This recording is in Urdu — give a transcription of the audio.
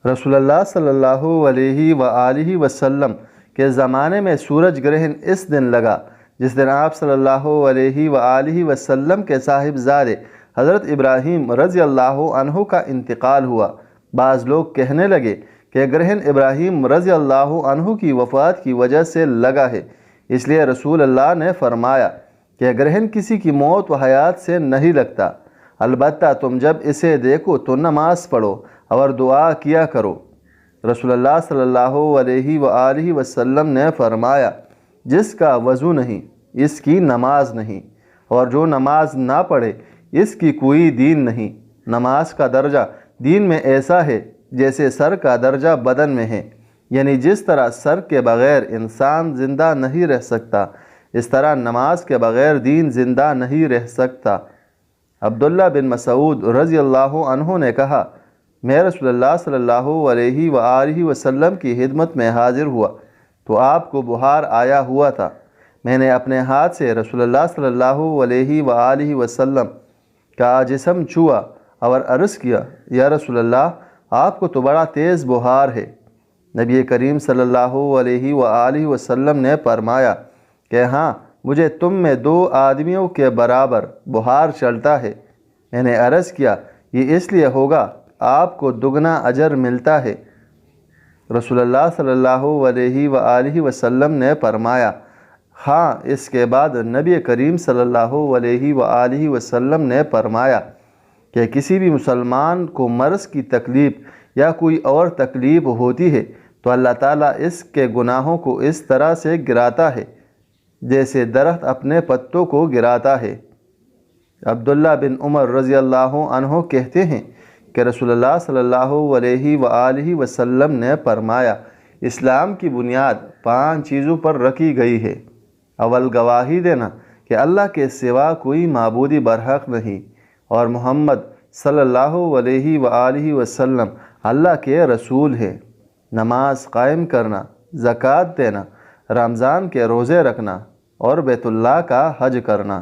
رسول اللہ صلی اللہ علیہ وآلہ وسلم کے زمانے میں سورج گرہن اس دن لگا جس دن آپ صلی اللہ علیہ وآلہ وسلم کے صاحبزادے حضرت ابراہیم رضی اللہ عنہ کا انتقال ہوا۔ بعض لوگ کہنے لگے کہ گرہن ابراہیم رضی اللہ عنہ کی وفات کی وجہ سے لگا ہے، اس لیے رسول اللہ نے فرمایا کہ گرہن کسی کی موت و حیات سے نہیں لگتا، البتہ تم جب اسے دیکھو تو نماز پڑھو اور دعا کیا کرو۔ رسول اللہ صلی اللہ علیہ وآلہ وسلم نے فرمایا، جس کا وضو نہیں اس کی نماز نہیں، اور جو نماز نہ پڑھے اس کی کوئی دین نہیں۔ نماز کا درجہ دین میں ایسا ہے جیسے سر کا درجہ بدن میں ہے، یعنی جس طرح سر کے بغیر انسان زندہ نہیں رہ سکتا، اس طرح نماز کے بغیر دین زندہ نہیں رہ سکتا۔ عبداللہ بن مسعود رضی اللہ عنہ نے کہا، میں رسول اللہ صلی اللہ علیہ وآلہ وسلم کی خدمت میں حاضر ہوا تو آپ کو بخار آیا ہوا تھا۔ میں نے اپنے ہاتھ سے رسول اللہ صلی اللہ علیہ وآلہ وسلم کا جسم چھوا اور عرض کیا، یا رسول اللہ، آپ کو تو بڑا تیز بخار ہے۔ نبی کریم صلی اللہ علیہ وآلہ وسلم نے فرمایا کہ ہاں، مجھے تم میں 2 آدمیوں کے برابر بخار چلتا ہے۔ میں نے عرض کیا، یہ اس لیے ہوگا آپ کو دگنا اجر ملتا ہے۔ رسول اللہ صلی اللہ علیہ وآلہ وسلم نے فرمایا، ہاں۔ اس کے بعد نبی کریم صلی اللہ علیہ وآلہ وسلم نے فرمایا کہ کسی بھی مسلمان کو مرض کی تکلیف یا کوئی اور تکلیف ہوتی ہے تو اللہ تعالیٰ اس کے گناہوں کو اس طرح سے گراتا ہے جیسے درخت اپنے پتوں کو گراتا ہے۔ عبداللہ بن عمر رضی اللہ عنہ کہتے ہیں کہ رسول اللہ صلی اللہ علیہ وآلہ وسلم نے فرمایا، اسلام کی بنیاد 5 چیزوں پر رکھی گئی ہے۔ اول، گواہی دینا کہ اللہ کے سوا کوئی معبود برحق نہیں اور محمد صلی اللہ علیہ وآلہ وسلم اللہ کے رسول ہے۔ نماز قائم کرنا، زکوٰۃ دینا، رمضان کے روزے رکھنا اور بیت اللہ کا حج کرنا۔